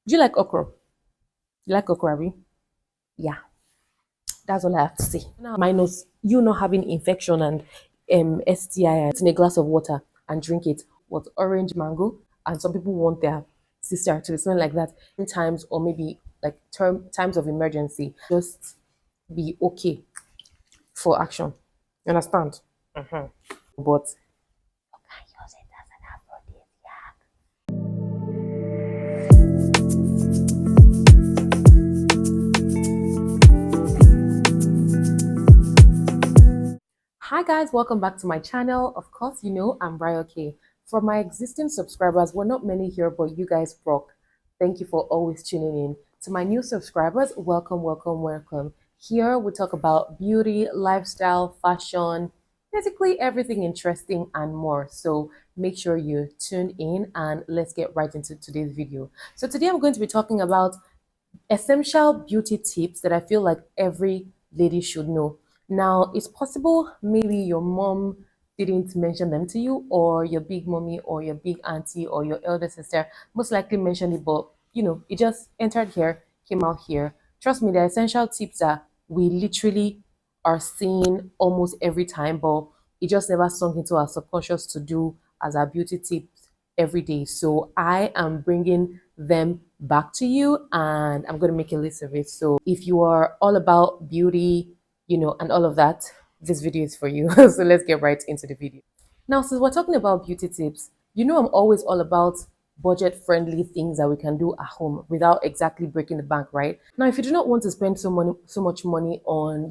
Do you like okra? You like okra, Abi? Yeah, that's all I have to say. Now, minus you not having infection and STI, in a glass of water and drink it. What orange mango, and some people want their sister to smell like that in times or maybe like times of emergency. Just be okay for action. You understand? But hi guys, welcome back to my channel. Of course, you know I'm Ryoke. For my existing subscribers, we're not many here, but you guys rock. Thank you for always tuning in. To my new subscribers, welcome, welcome, welcome. Here we talk about beauty, lifestyle, fashion, basically everything interesting and more. So make sure you tune in and let's get right into today's video. So today I'm going to be talking about essential beauty tips that I feel like every lady should know. Now, it's possible maybe your mom didn't mention them to you, or your big mommy, or your big auntie, or your elder sister most likely mentioned it, but it just entered here, came out here. Trust me, the essential tips that we literally are seeing almost every time, but it just never sunk into our subconscious to do as our beauty tips every day. So I am bringing them back to you and I'm going to make a list of it. So if you are all about beauty, and all of that, this video is for you. So let's get right into the video. Now, since we're talking about beauty tips, I'm always all about budget friendly things that we can do at home without exactly breaking the bank, right? Now, if you do not want to spend so much money on,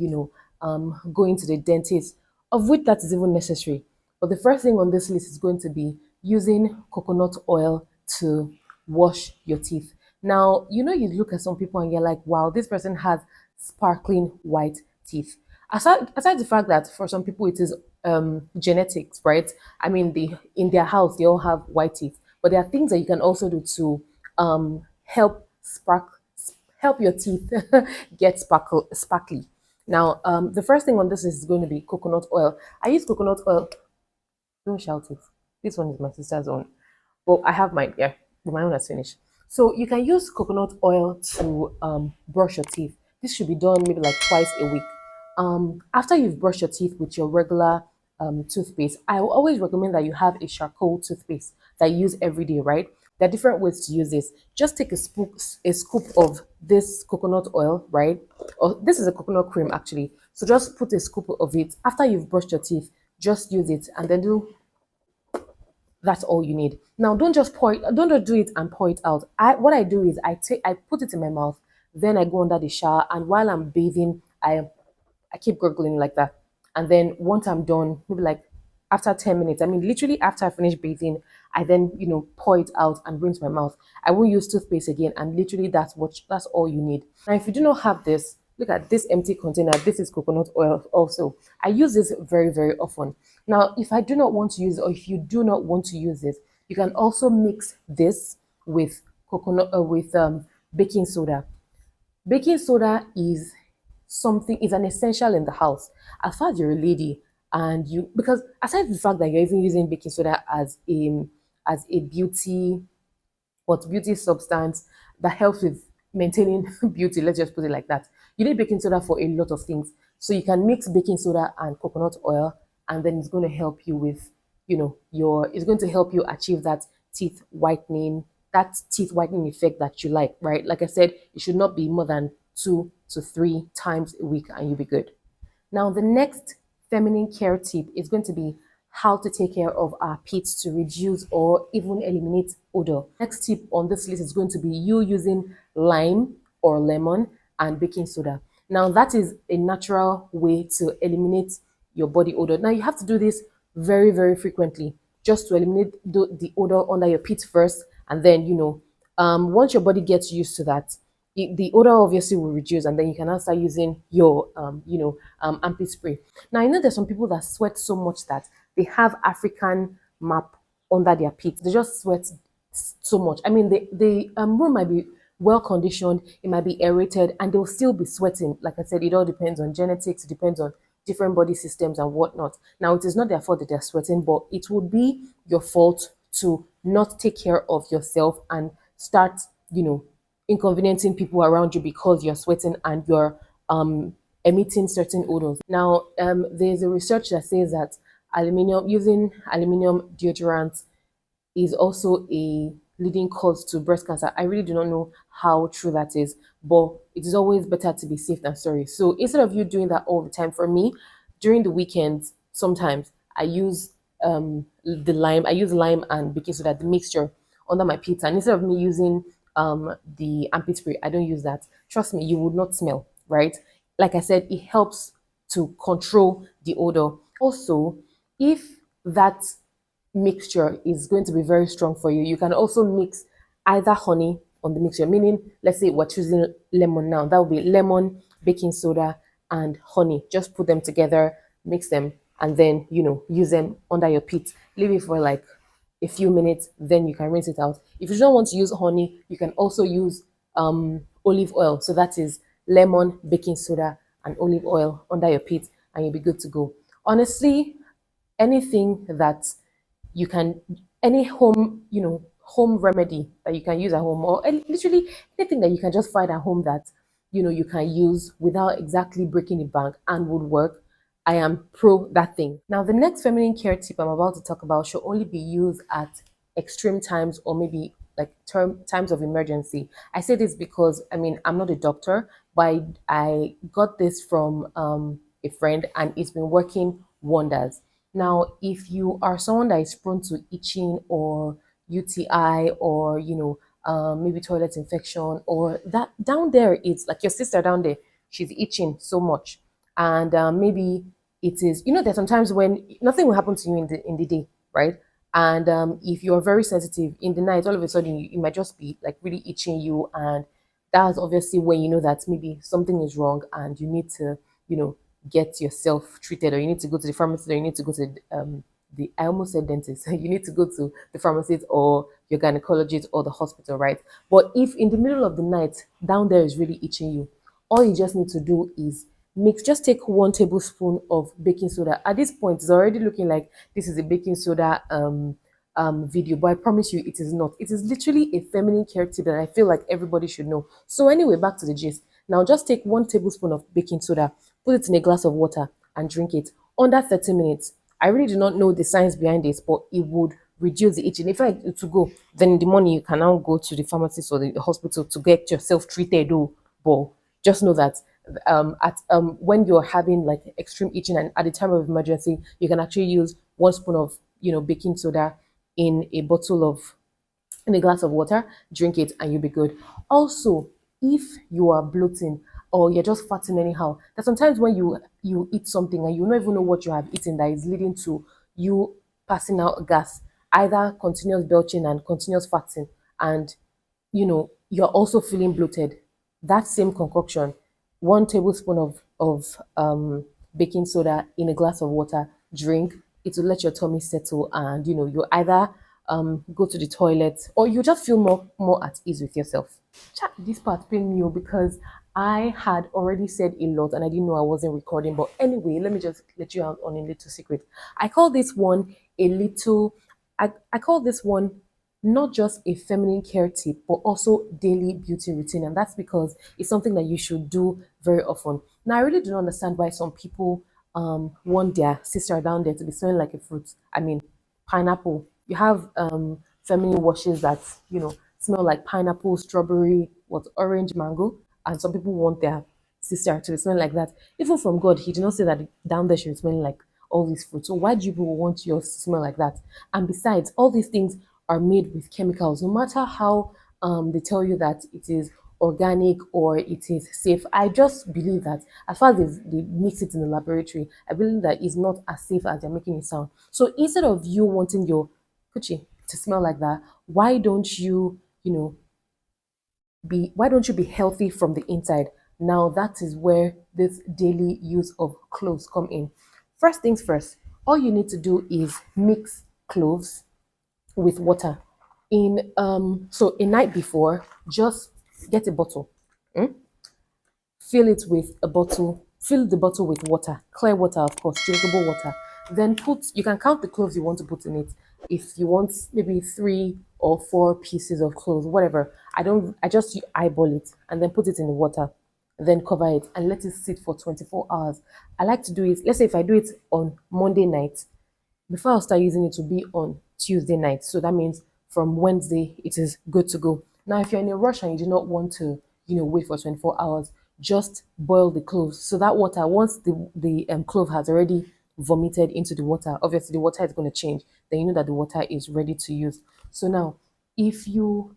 going to the dentist, of which that is even necessary. But the first thing on this list is going to be using coconut oil to wash your teeth. Now, you look at some people and you're like, wow, this person has sparkling white teeth. Aside the fact that for some people it is genetics, right? I mean, in their house they all have white teeth, but there are things that you can also do to help help your teeth get sparkly. Now, the first thing on this is going to be coconut oil. I use coconut oil. Don't shout it. This one is my sister's own. Well, I have mine. Yeah, but my own has finished. So you can use coconut oil to brush your teeth. This should be done maybe like twice a week. After you've brushed your teeth with your regular toothpaste, I will always recommend that you have a charcoal toothpaste that you use every day, right? There are different ways to use this. Just take a scoop of this coconut oil, right? Or this is a coconut cream actually. So just put a scoop of it. After you've brushed your teeth, just use it and then that's all you need. Now, don't just do it and pour it out. What I do is I put it in my mouth, then I go under the shower, and while I'm bathing, I keep gurgling like that. And then once I'm done, maybe like after 10 minutes, I mean, literally after I finish bathing, I then, pour it out and rinse my mouth. I won't use toothpaste again. And literally that's all you need. Now, if you do not have this, look at this empty container. This is coconut oil also. I use this very, very often. Now, if I do not want to use it, or if you do not want to use this, you can also mix this with baking soda. Baking soda is an essential in the house. As far as you're a lady and because aside from the fact that you're even using baking soda as a beauty substance that helps with maintaining beauty, let's just put it like that. You need baking soda for a lot of things. So you can mix baking soda and coconut oil, and then it's going to help you with, it's going to help you achieve that teeth whitening effect that you like, right? Like I said, it should not be more than 2 to 3 times a week and you'll be good. Now, the next feminine care tip is going to be how to take care of our pits to reduce or even eliminate odor. Next tip on this list is going to be you using lime or lemon and baking soda. Now, that is a natural way to eliminate your body odor. Now, you have to do this very, very frequently just to eliminate the odor under your pit first. And then, once your body gets used to that, the odor obviously will reduce, and then you can now start using your armpit spray. Now, I know there's some people that sweat so much that they have African map under their pits. They just sweat so much. I mean, the room might be well conditioned, it might be aerated, and they'll still be sweating. Like I said, it all depends on genetics, it depends on different body systems and whatnot. Now, it is not their fault that they're sweating, but it would be your fault to not take care of yourself and start, inconveniencing people around you because you're sweating and you're emitting certain odors. Now, there's a research that says that using aluminium deodorant is also a leading cause to breast cancer. I really do not know how true that is, but it is always better to be safe than sorry. So instead of you doing that all the time, for me, during the weekends, sometimes I use I use lime and baking soda, the mixture under my pizza. And instead of me using the armpit spray, I don't use that. Trust me, you would not smell, right? Like I said, it helps to control the odor. Also, if that mixture is going to be very strong for you, you can also mix either honey on the mixture, meaning, let's say we're choosing lemon now, that would be lemon, baking soda, and honey. Just put them together, mix them, and then, use them under your pit. Leave it for like a few minutes, then you can rinse it out. If you don't want to use honey, you can also use olive oil. So that is lemon, baking soda, and olive oil under your pit, and you'll be good to go. Honestly, anything that you can, any home remedy that you can use at home, or literally anything that you can just find at home that you can use without exactly breaking the bank and would work, I am pro that thing. Now, the next feminine care tip I'm about to talk about should only be used at extreme times, or maybe like times of emergency. I say this because, I mean, I'm not a doctor, but I got this from a friend, and it's been working wonders. Now, if you are someone that is prone to itching or UTI, or maybe toilet infection, or that down there, it's like your sister down there, she's itching so much, and maybe it is, there's sometimes when nothing will happen to you in the day, right? And if you're very sensitive in the night, all of a sudden you might just be like really itching you, and that's obviously when you know that maybe something is wrong and you need to, you know, get yourself treated, or you need to go to the pharmacist, or you need to go to the I almost said dentist. You need to go to the pharmacist or your gynecologist or the hospital, right? But if in the middle of the night down there is really itching you, all you just need to do is just take 1 tablespoon of baking soda. At this point, it's already looking like this is a baking soda video, but I promise you it is not. It is literally a feminine care tip that I feel like everybody should know. So anyway, back to the gist. Now just take 1 tablespoon of baking soda, put it in a glass of water, and drink it under 30 minutes. I really do not know the science behind this, but it would reduce the itching. If I to go, then in the morning you can now go to the pharmacist or the hospital to get yourself treated. Oh, but just know that at when you're having like extreme itching and at the time of emergency, you can actually use 1 spoon of baking soda in a bottle of in a glass of water, drink it, and you'll be good. Also, if you are bloating or you're just farting anyhow, that sometimes when you eat something and you don't even know what you have eaten, that is leading to you passing out gas, either continuous belching and continuous farting, and you're also feeling bloated. That same concoction, 1 tablespoon of baking soda in a glass of water, drink. It will let your tummy settle, and you either go to the toilet, or you just feel more at ease with yourself. This part pain me because I had already said a lot and I didn't know I wasn't recording. But anyway, let me just let you out on a little secret. I call this one a little. I call this one not just a feminine care tip, but also daily beauty routine. And that's because it's something that you should do very often. Now, I really do not understand why some people want their sister down there to be smelling like a fruit. I mean, pineapple. You have feminine washes that, smell like pineapple, strawberry, orange, mango. And some people want their sister to be smelling like that. Even from God, He did not say that down there should be smelling like all these fruits. So why do you people want yours to smell like that? And besides, all these things are made with chemicals. No matter how they tell you that it is organic or it is safe, I just believe that as far as they mix it in the laboratory, I believe that it's not as safe as they're making it sound. So instead of you wanting your coochie to smell like that, why don't you, why don't you be healthy from the inside? Now that is where this daily use of cloves come in. First things first, all you need to do is mix cloves with water. In so a night before, just get a bottle, fill the bottle with water, clear water, of course, drinkable water. Then you can count the cloves you want to put in it. If you want maybe 3 or 4 pieces of clothes, whatever. I just eyeball it and then put it in the water, then cover it and let it sit for 24 hours. I like to do it, let's say if I do it on Monday night, before I'll start using it to be on Tuesday night. So that means from Wednesday it is good to go. Now, if you're in a rush and you do not want to, wait for 24 hours, just boil the cloves. So that water, once the clove has already vomited into the water, obviously the water is going to change. Then you know that the water is ready to use. So now, if you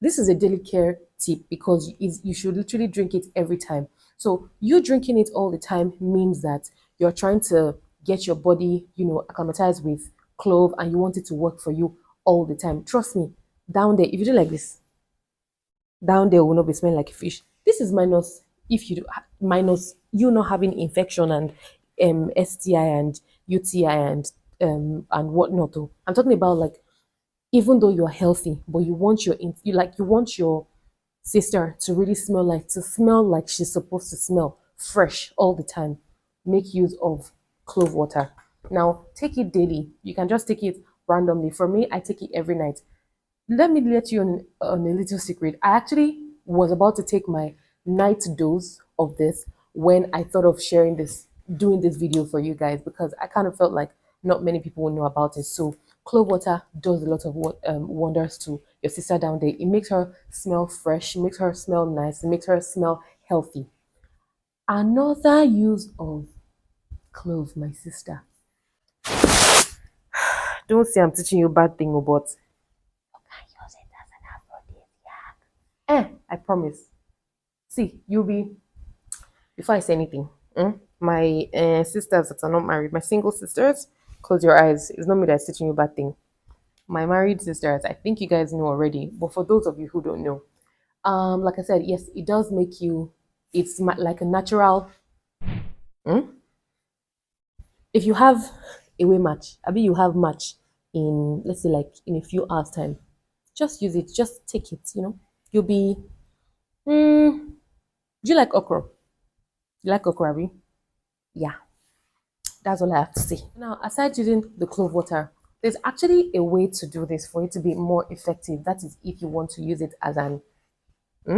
this is a daily care tip because you should literally drink it every time. So you drinking it all the time means that you're trying to get your body, acclimatized with clove and you want it to work for you all the time. Trust me, down there, if you do like this, down there will not be smelling like a fish. This is minus if you do minus you not having infection and STI and UTI and whatnot. Oh. I'm talking about like even though you're healthy, but you want your sister to really smell like she's supposed to smell fresh all the time. Make use of clove water. Now take it daily. You can just take it randomly. For me, I take it every night. Let me let you on a little secret. I actually was about to take my night dose of this when I thought of doing this video for you guys because I kind of felt like not many people will know about it. So clove water does a lot of wonders to your sister down there. It makes her smell fresh, it makes her smell nice, it makes her smell healthy. Another use of clove, my sister. Don't say I'm teaching you bad thing, but you can use it as an aphrodisiac. I promise. See, you'll be before I say anything. My sisters that are not married, my single sisters, close your eyes. It's not me that's teaching you bad thing. My married sisters, I think you guys know already, but for those of you who don't know, like I said, yes, it does make you. It's like a natural. Hmm? If you have away match, I mean you have match in let's say like in a few hours time, just use it. Just take it. You'll be. Do you like okra? You like okra, Abi? Yeah, that's all I have to say. Now, aside using the clove water, there's actually a way to do this for it to be more effective. That is, if you want to use it as an I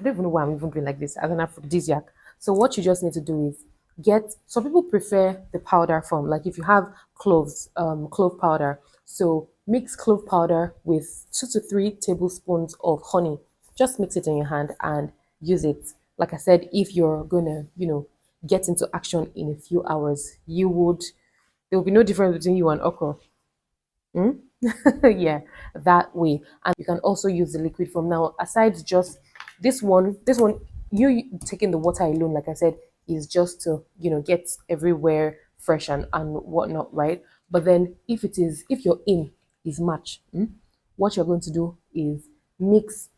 don't even know why I'm even doing like this as an aphrodisiac. So what you just need to do is get some people prefer the powder form. Like if you have clove powder. So mix clove powder with 2 to 3 tablespoons of honey. Just mix it in your hand and use it. Like I said, if you're gonna, get into action in a few hours, there will be no difference between you and okra. Yeah, that way. And you can also use the liquid from now. Aside just this one, you taking the water alone, like I said, is just to get everywhere fresh and whatnot, right? But then if your aim is match, what you're going to do is mix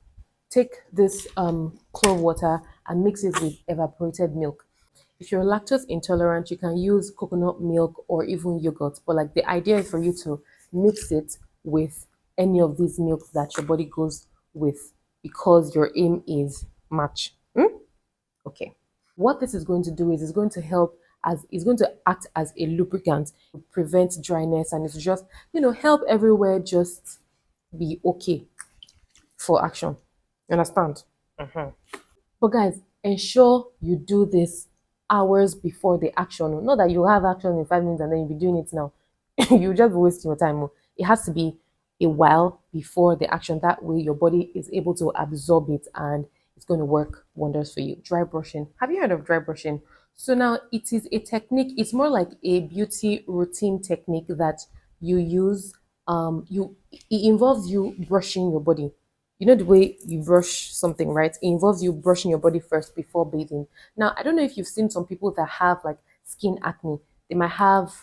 take this clove water and mix it with evaporated milk. If you're lactose intolerant, you can use coconut milk or even yogurt. But like the idea is for you to mix it with any of these milks that your body goes with because your aim is match. Okay. What this is going to do is it's going to help as it's going to act as a lubricant, prevent dryness, and it's just help everywhere just be okay for action. You understand? But guys, ensure you do this hours before the action. Not that you have action in 5 minutes and then you'll be doing it now. You just be wasting your time. It has to be a while before the action. That way your body is able to absorb it and it's going to work wonders for you. Dry brushing. Have you heard of dry brushing? So now it is a technique. It's more like a beauty routine technique that you use. It involves you brushing your body. You know the way you brush something, right? It involves you brushing your body first before bathing. Now, I don't know if you've seen some people that have like skin acne. They might have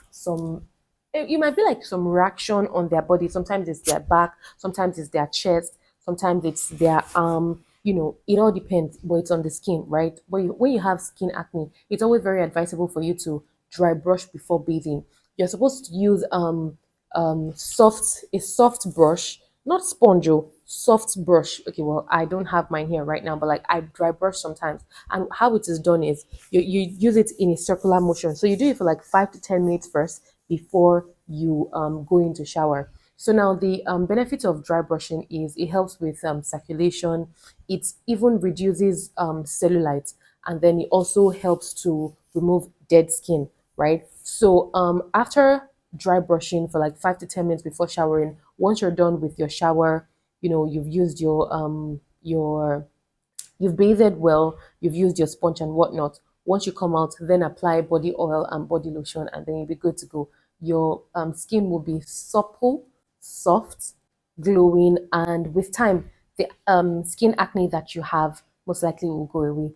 it might be like some reaction on their body. Sometimes it's their back, sometimes it's their chest, sometimes it's their arm. It all depends, but it's on the skin, right? When you have skin acne, it's always very advisable for you to dry brush before bathing. You're supposed to use a soft brush, not sponge, soft brush. Okay, well, I don't have mine here right now, but like I dry brush sometimes. And how it is done is you use it in a circular motion. So you do it for like 5 to 10 minutes first before you go into shower. So now the benefit of dry brushing is it helps with circulation. It even reduces cellulite, and then it also helps to remove dead skin, right? So after dry brushing for like 5 to 10 minutes before showering, once you're done with your shower, you've used your you've bathed well, you've used your sponge and whatnot. Once you come out, then apply body oil and body lotion, and then you'll be good to go. Your skin will be supple, soft, glowing, and with time, the skin acne that you have most likely will go away.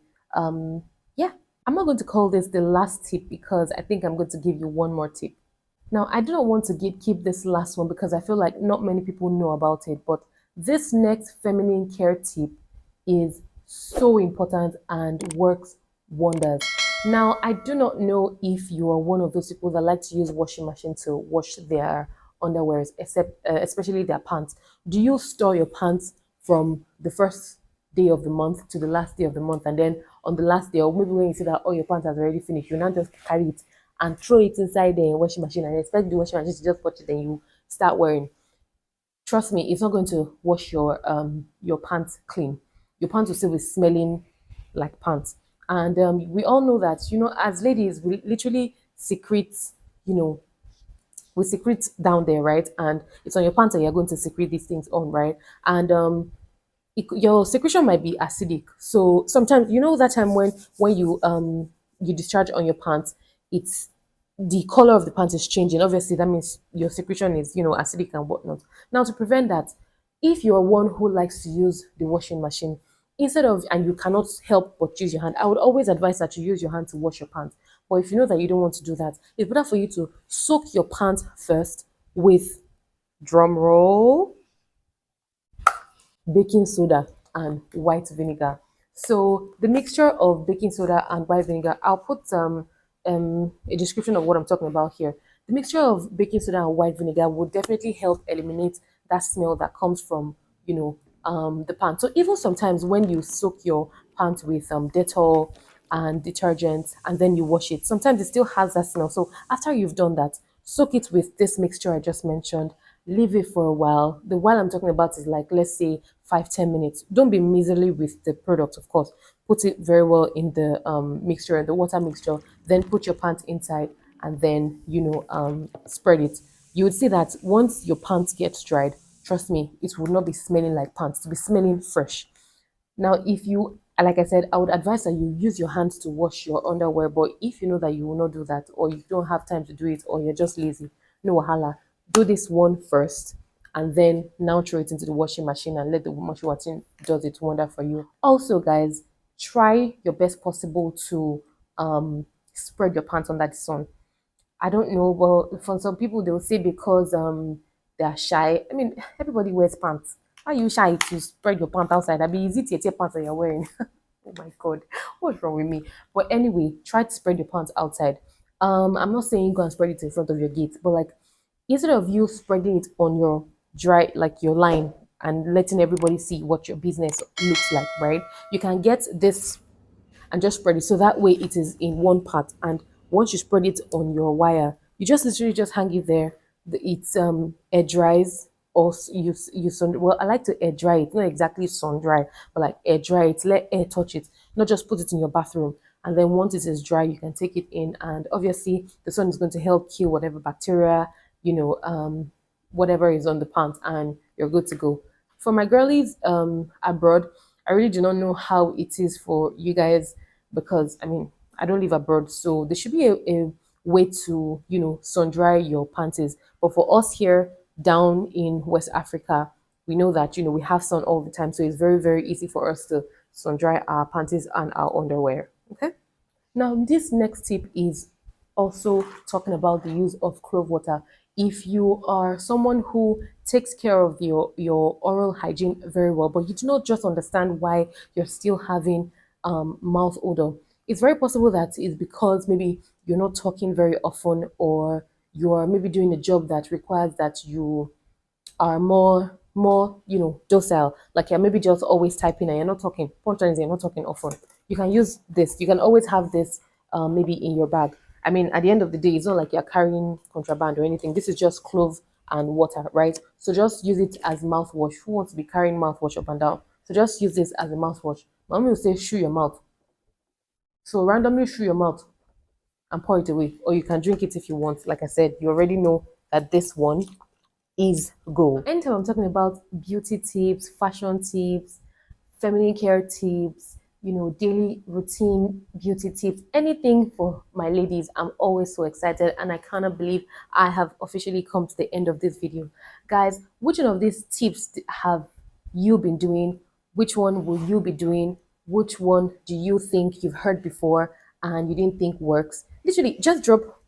Yeah, I'm not going to call this the last tip because I think I'm going to give you one more tip. Now, I do not want to keep this last one because I feel like not many people know about it, but this next feminine care tip is so important and works wonders. Now, I do not know if you are one of those people that like to use washing machine to wash their underwears, except especially their pants. Do you store your pants from the first day of the month to the last day of the month, and then on the last day, or maybe when you see that all your pants has already finished, you now just carry it and throw it inside the washing machine and expect the washing machine to just watch it and you start wearing? Trust me, it's not going to wash your pants clean. Your pants will still be smelling like pants. And we all know that, as ladies, we literally secrete, you know we secrete down there, right? And it's on your pants and you're going to secrete these things on, right? And your secretion might be acidic. So sometimes, that time when you discharge on your pants, it's the color of the pants is changing. Obviously, that means your secretion is, acidic and whatnot. Now, to prevent that, if you're one who likes to use the washing machine, and you cannot help but use your hand, I would always advise that you use your hand to wash your pants. But if you know that you don't want to do that, it's better for you to soak your pants first with, drum roll, baking soda and white vinegar. So the mixture of baking soda and white vinegar, I'll put a description of what I'm talking about here. The mixture of baking soda and white vinegar would definitely help eliminate that smell that comes from, the pants. So even sometimes when you soak your pants with Dettol and detergent and then you wash it, sometimes it still has that smell. So after you've done that, soak it with this mixture I just mentioned, leave it for a while. The while I'm talking about is like, let's say 5 10 minutes. Don't be miserly with the product, of course. Put it very well in the mixture, the water mixture, then put your pants inside and then spread it. You would see that once your pants gets dried, trust me, it will not be smelling like pants, to be smelling fresh. Now, if you, like I said, I would advise that you use your hands to wash your underwear. But if you know that you will not do that, or you don't have time to do it, or you're just lazy, no wahala. Do this one first, and then now throw it into the washing machine and let the washing machine does its wonder for you. Also, guys, try your best possible to spread your pants under the sun. I don't know, but for some people they will say because they are shy. I mean, everybody wears pants. Are you shy to spread your pants outside? That'd be easy to tear pants that you're wearing. Oh my god, what's wrong with me? But anyway, try to spread your pants outside. I'm not saying go and spread it in front of your gate, but like instead of you spreading it on your dry, like your line, and letting everybody see what your business looks like, right? You can get this and just spread it. So that way it is in one part. And once you spread it on your wire, you just literally just hang it there. It's air dries, or you sun. Well, I like to air dry it, not exactly sun dry, but like air dry it. Let air touch it, not just put it in your bathroom. And then once it is dry, you can take it in, and obviously the sun is going to help kill whatever bacteria, whatever is on the pants, and you're good to go. For my girlies abroad, I really do not know how it is for you guys because I mean I don't live abroad, so there should be a way to sun dry your panties. But for us here down in West Africa, we know that we have sun all the time, so it's very very easy for us to sun dry our panties and our underwear. Okay. Now, this next tip is also talking about the use of clove water. If you are someone who takes care of your oral hygiene very well, but you do not just understand why you're still having mouth odor, it's very possible that it's because maybe you're not talking very often, or you're maybe doing a job that requires that you are more docile, like you're maybe just always typing and you're not talking. Punchline is you're not talking often. You can use this. You can always have this maybe in your bag. I mean, at the end of the day, it's not like you're carrying contraband or anything. This is just clove and water, right? So just use it as mouthwash. Who wants to be carrying mouthwash up and down? So just use this as a mouthwash. Mommy will say, shoo your mouth. So randomly shoo your mouth and pour it away. Or you can drink it if you want. Like I said, you already know that this one is gold. Anytime I'm talking about beauty tips, fashion tips, feminine care tips, daily routine beauty tips, anything for my ladies, I'm always so excited and I cannot believe I have officially come to the end of this video. Guys, which one of these tips have you been doing? Which one will you be doing? Which one do you think you've heard before and you didn't think works? Literally, just drop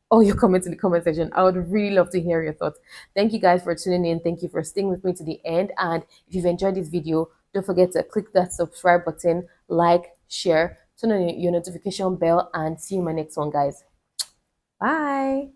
all your comments in the comment section. I would really love to hear your thoughts. Thank you guys for tuning in. Thank you for staying with me to the end. And if you've enjoyed this video, don't forget to click that subscribe button, like, share, turn on your notification bell, and see you in my next one, guys. Bye.